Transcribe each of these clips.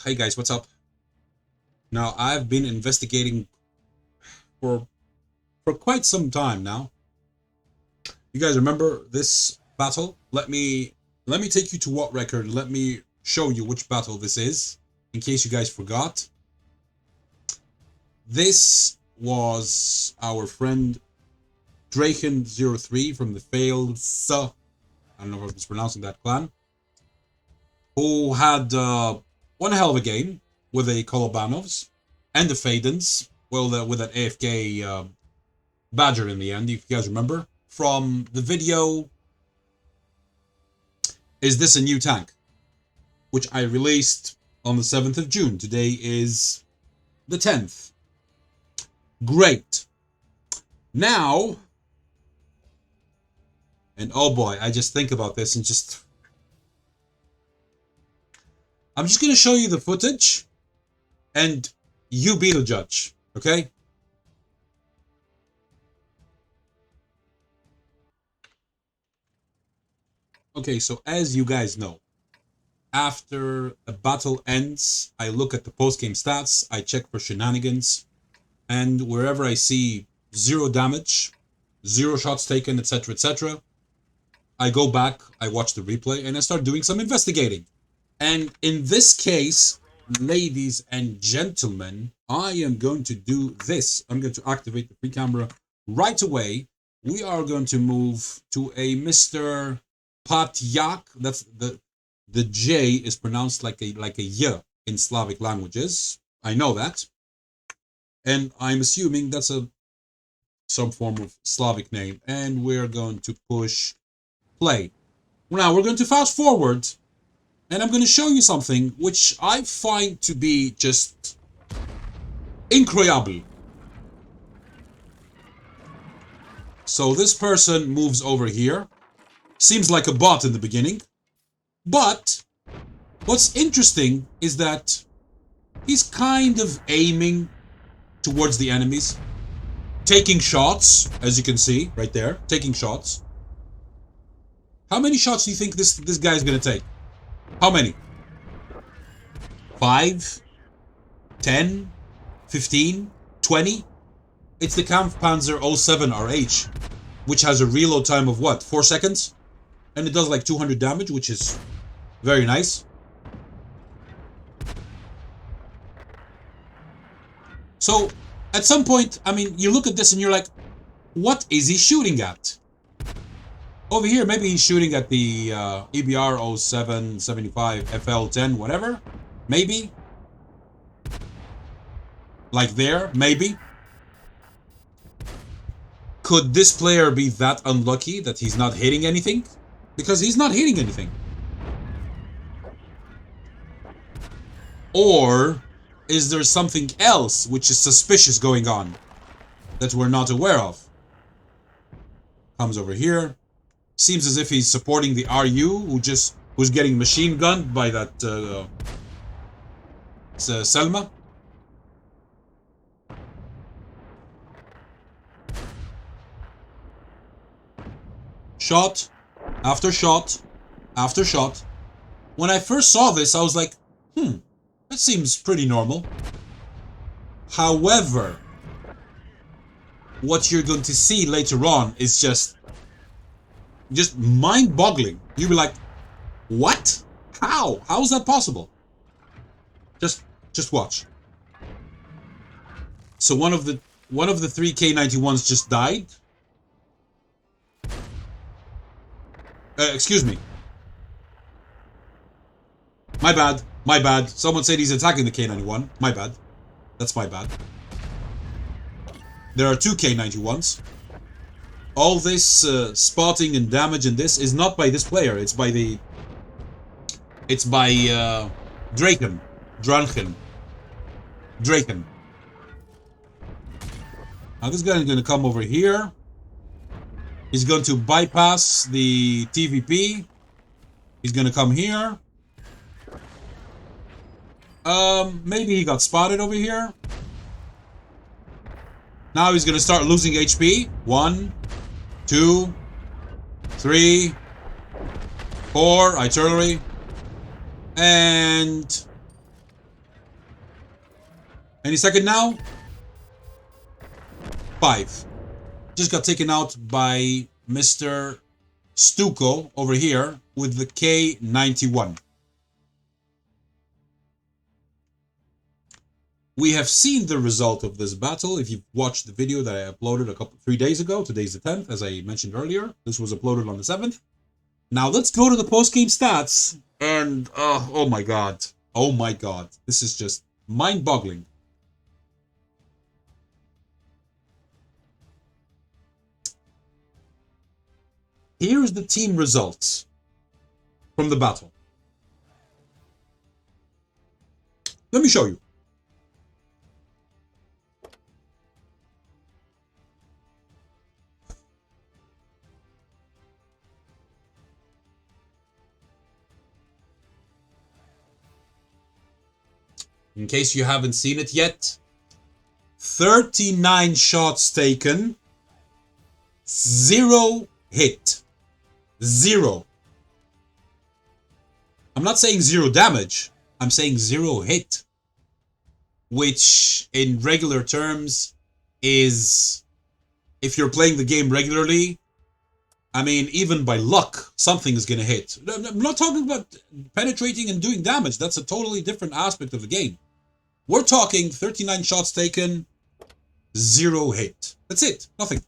Hey guys, what's up? Now, I've been investigating for quite some time now. You guys remember this battle? Let me take you to WoT Record. Let me show you which battle this is, in case you guys forgot. This was our friend Drachen03 from the failed I don't know if I'm mispronouncing that clan, who had one hell of a game with a Kolobanovs and the Fadens, well, with that AFK Badger in the end, if you guys remember, from the video, Is This a New Tank? Which I released on the 7th of June. Today is the 10th. Great. Now, and oh boy, I just think about this and just... I'm just going to show you the footage, and you be the judge, okay? Okay, so as you guys know, after a battle ends, I look at the post-game stats, I check for shenanigans, and wherever I see 0 damage, 0 shots taken, etc., etc., I go back, I watch the replay, and I start doing some investigating. And in this case, ladies and gentlemen, I am going to do this. I'm going to activate the free camera right away. We are going to move to a Mr. Patyak. That's the J is pronounced like a Y in Slavic languages. I know that. And I'm assuming that's some form of Slavic name. And we're going to push play. Now we're going to fast forward, and I'm going to show you something which I find to be just incroyable. So this person moves over here. Seems like a bot in the beginning. But what's interesting is that he's kind of aiming towards the enemies. Taking shots, as you can see right there. Taking shots. How many shots do you think this guy's going to take? How many? 5? 10? 15? 20? It's the Kampfpanzer 07 RH, which has a reload time of what? 4 seconds? And it does like 200 damage, which is very nice. So, at some point, I mean, you look at this and you're like, what is he shooting at? Over here, maybe he's shooting at the EBR 07, 75, FL 10, whatever. Maybe. Like there, maybe. Could this player be that unlucky that he's not hitting anything? Because he's not hitting anything. Or is there something else which is suspicious going on that we're not aware of? Comes over here. Seems as if he's supporting the RU who's getting machine gunned by that Selma. Shot after shot after shot. When I first saw this, I was like, that seems pretty normal. However, what you're going to see later on is just mind-boggling. You'll be like, what? How? How is that possible? Just watch. So one of the 3 K91s just died. Excuse me. My bad. Someone said he's attacking the K91. My bad. That's my bad. There are 2 K91s. All this spotting and damage in this is not by this player. It's by Drachen. Drachen. Now this guy is going to come over here. He's going to bypass the TVP. He's going to come here. Maybe he got spotted over here. Now he's going to start losing HP. 1, 2, 3, 4, artillery, and Any second now. 5. Just got taken out by Mr. Stuco over here with the K91. We have seen the result of this battle. If you've watched the video that I uploaded 3 days ago, today's the 10th, as I mentioned earlier. This was uploaded on the 7th. Now let's go to the post-game stats. And, oh my god. Oh my god. This is just mind-boggling. Here's the team results from the battle. Let me show you. In case you haven't seen it yet, 39 shots taken, 0 hit. 0. I'm not saying 0 damage, I'm saying 0 hit. Which, in regular terms, is, if you're playing the game regularly, I mean, even by luck, something is going to hit. I'm not talking about penetrating and doing damage. That's a totally different aspect of the game. We're talking 39 shots taken, 0 hit. That's it. Nothing.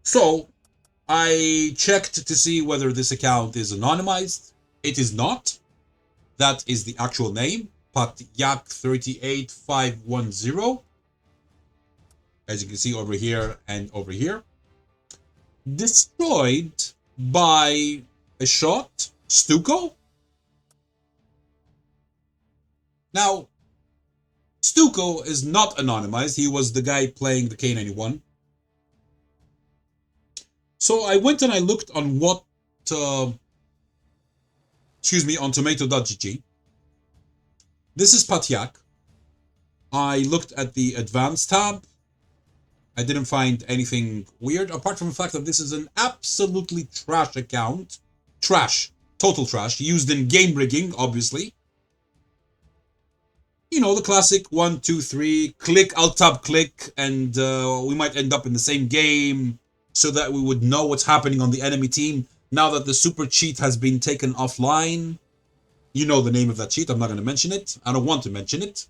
So, I checked to see whether this account is anonymized. It is not. That is the actual name. Patyak38510. As you can see over here and over here. Destroyed by a shot, Stuco. Now, Stuco is not anonymized. He was the guy playing the K91. So I went and I looked on on tomato.gg. This is Patyak. I looked at the advanced tab. I didn't find anything weird, apart from the fact that this is an absolutely trash account. Trash. Total trash. Used in game rigging, obviously. You know, the classic 1, 2, 3, click, alt-tab, click, and we might end up in the same game so that we would know what's happening on the enemy team now that the super cheat has been taken offline. You know the name of that cheat. I'm not going to mention it. I don't want to mention it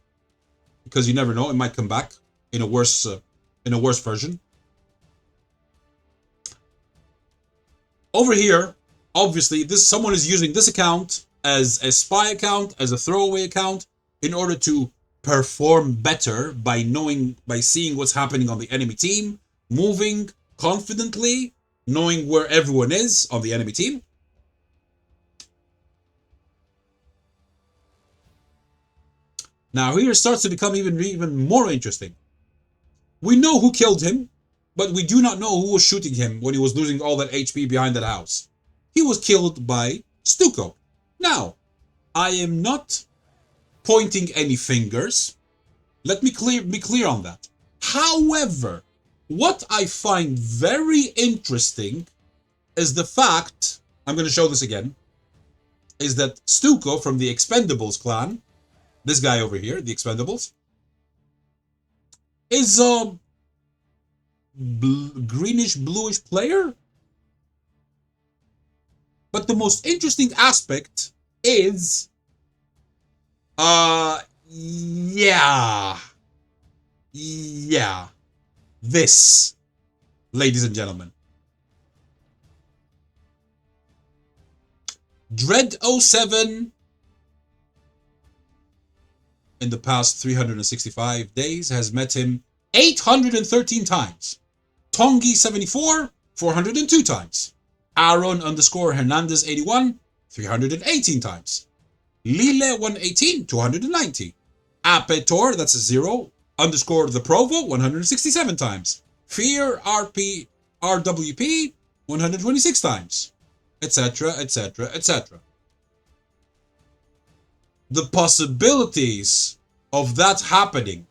because you never know. It might come back in a worse version. Over here, obviously, someone is using this account as a spy account, as a throwaway account, in order to perform better by seeing what's happening on the enemy team, moving confidently, knowing where everyone is on the enemy team. Now here it starts to become even more interesting. We know who killed him, but we do not know who was shooting him when he was losing all that HP behind that house. He was killed by Stuco. Now, I am not pointing any fingers. Let me be clear on that. However, what I find very interesting is the fact, I'm going to show this again, is that Stuco from the Expendables clan, this guy over here, the Expendables, is a greenish-bluish player. But the most interesting aspect is, this, ladies and gentlemen. Dread07, in the past 365 days, has met him 813 times. Tongi74, 402 times. Aaron_Hernandez81, 318 times. Lile118, 290. Apetor, that's a 0, _the Provo, 167 times. Fear RWP, 126 times. Etc, etc, etc. The possibilities of that happening,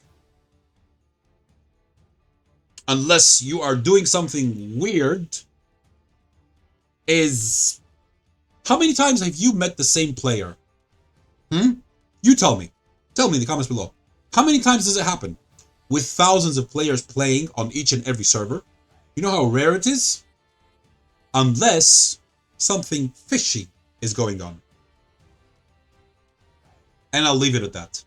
unless you are doing something weird, is... How many times have you met the same player? You tell me. Tell me in the comments below. How many times does it happen? With thousands of players playing on each and every server? You know how rare it is? Unless something fishy is going on. And I'll leave it at that.